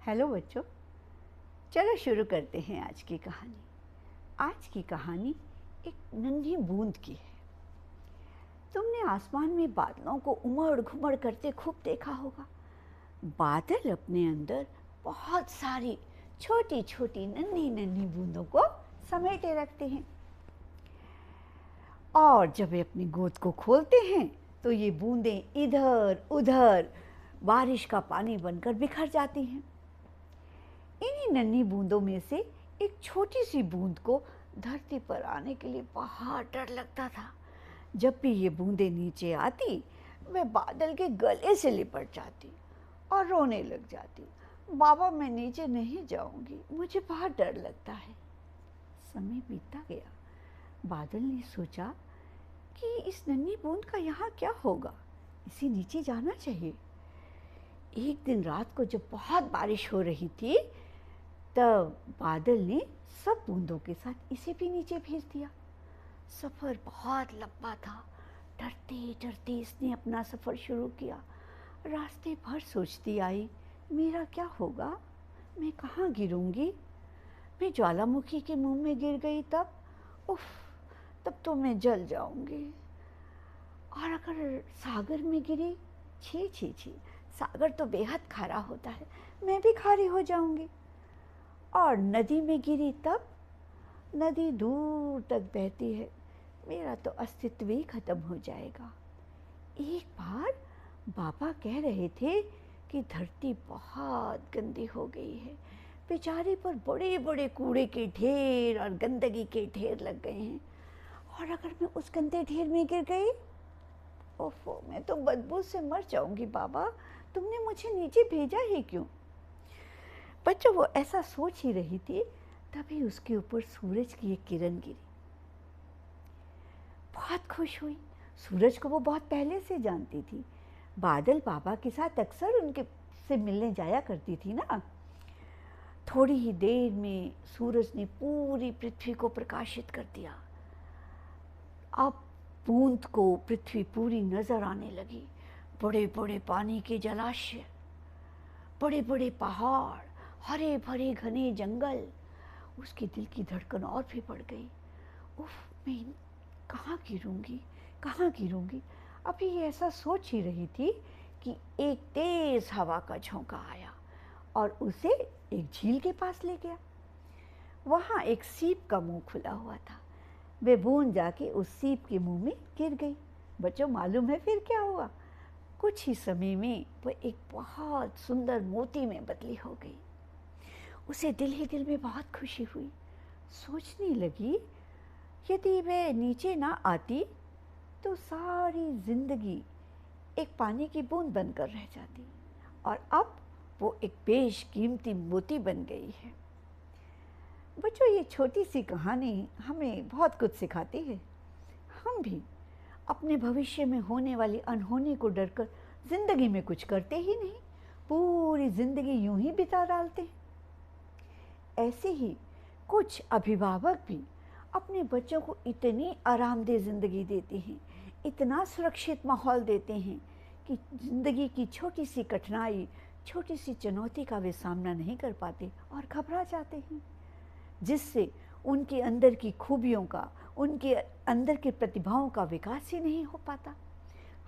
Hello बच्चों, चलो शुरू करते हैं आज की कहानी। आज की कहानी एक नन्ही बूंद की है। तुमने आसमान में बादलों को उमड़ घुमड़ करते खूब देखा होगा। बादल अपने अंदर बहुत सारी छोटी छोटी नन्ही नन्ही बूंदों को समेटे रखते हैं, और जब वे अपनी गोद को खोलते हैं तो ये बूंदें इधर उधर बारिश का पानी बनकर बिखर जाती हैं। इन्हीं नन्ही बूंदों में से एक छोटी सी बूंद को धरती पर आने के लिए बहुत डर लगता था। जब भी ये बूंदें नीचे आती, वह बादल के गले से लिपट जाती और रोने लग जाती। बाबा, मैं नीचे नहीं जाऊंगी, मुझे बहुत डर लगता है। समय बीतता गया। बादल ने सोचा कि इस नन्ही बूंद का यहाँ क्या होगा, इसे नीचे जाना चाहिए। एक दिन रात को जब बहुत बारिश हो रही थी, तब बादल ने सब बूंदों के साथ इसे भी नीचे भेज दिया। सफ़र बहुत लंबा था। डरते डरते इसने अपना सफ़र शुरू किया। रास्ते भर सोचती आई, मेरा क्या होगा, मैं कहाँ गिरूंगी। मैं ज्वालामुखी के मुंह में गिर गई तब, उफ, तब तो मैं जल जाऊंगी। और अगर सागर में गिरी, छी छी छी, सागर तो बेहद खारा होता है, मैं भी खारी हो जाऊंगी। और नदी में गिरी तब, नदी दूर तक बहती है, मेरा तो अस्तित्व ही खत्म हो जाएगा। एक बार बाबा कह रहे थे कि धरती बहुत गंदी हो गई है, बेचारे पर बड़े बड़े कूड़े के ढेर और गंदगी के ढेर लग गए हैं। और अगर मैं उस गंदे ढेर में गिर गई, ओफो, मैं तो बदबू से मर जाऊंगी। बाबा, तुमने मुझे नीचे भेजा ही क्यों। बच्चों, वो ऐसा सोच ही रही थी, तभी उसके ऊपर सूरज की एक किरण गिरी। बहुत खुश हुई। सूरज को वो बहुत पहले से जानती थी। बादल बाबा के साथ अक्सर उनके से मिलने जाया करती थी ना। थोड़ी ही देर में सूरज ने पूरी पृथ्वी को प्रकाशित कर दिया। अब बूंद को पृथ्वी पूरी नजर आने लगी। बड़े बड़े पानी के जलाशय, बड़े बड़े पहाड़, हरे भरे घने जंगल। उसके दिल की धड़कन और भी बढ़ गई। उफ, मैं कहाँ गिरूंगी, कहाँ गिरूंगी। अभी ये ऐसा सोच ही रही थी कि एक तेज हवा का झोंका आया और उसे एक झील के पास ले गया। वहाँ एक सीप का मुंह खुला हुआ था। वे बूंद जाके उस सीप के मुंह में गिर गई। बच्चों, मालूम है फिर क्या हुआ। कुछ ही समय में वह एक बहुत सुंदर मोती में बदली हो गई। उसे दिल ही दिल में बहुत खुशी हुई। सोचने लगी, यदि वह नीचे ना आती तो सारी जिंदगी एक पानी की बूंद बनकर रह जाती, और अब वो एक बेशकीमती मोती बन गई है। बच्चों, ये छोटी सी कहानी हमें बहुत कुछ सिखाती है। हम भी अपने भविष्य में होने वाली अनहोनी को डरकर जिंदगी में कुछ करते ही नहीं, पूरी जिंदगी यूं ही बिता डालते हैं। ऐसे ही कुछ अभिभावक भी अपने बच्चों को इतनी आरामदेह ज़िंदगी देते हैं, इतना सुरक्षित माहौल देते हैं कि ज़िंदगी की छोटी सी कठिनाई, छोटी सी चुनौती का वे सामना नहीं कर पाते और घबरा जाते हैं, जिससे उनके अंदर की खूबियों का, उनके अंदर की प्रतिभाओं का विकास ही नहीं हो पाता।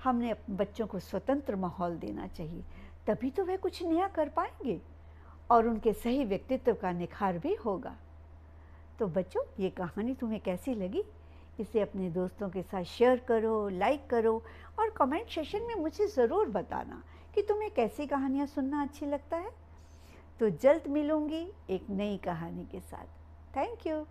हमने अपने बच्चों को स्वतंत्र माहौल देना चाहिए, तभी तो वे कुछ नया कर पाएंगे और उनके सही व्यक्तित्व का निखार भी होगा। तो बच्चों, ये कहानी तुम्हें कैसी लगी? इसे अपने दोस्तों के साथ शेयर करो, लाइक करो, और कमेंट सेशन में मुझे ज़रूर बताना कि तुम्हें कैसी कहानियाँ सुनना अच्छी लगता है। तो जल्द मिलूँगी एक नई कहानी के साथ। Thank you.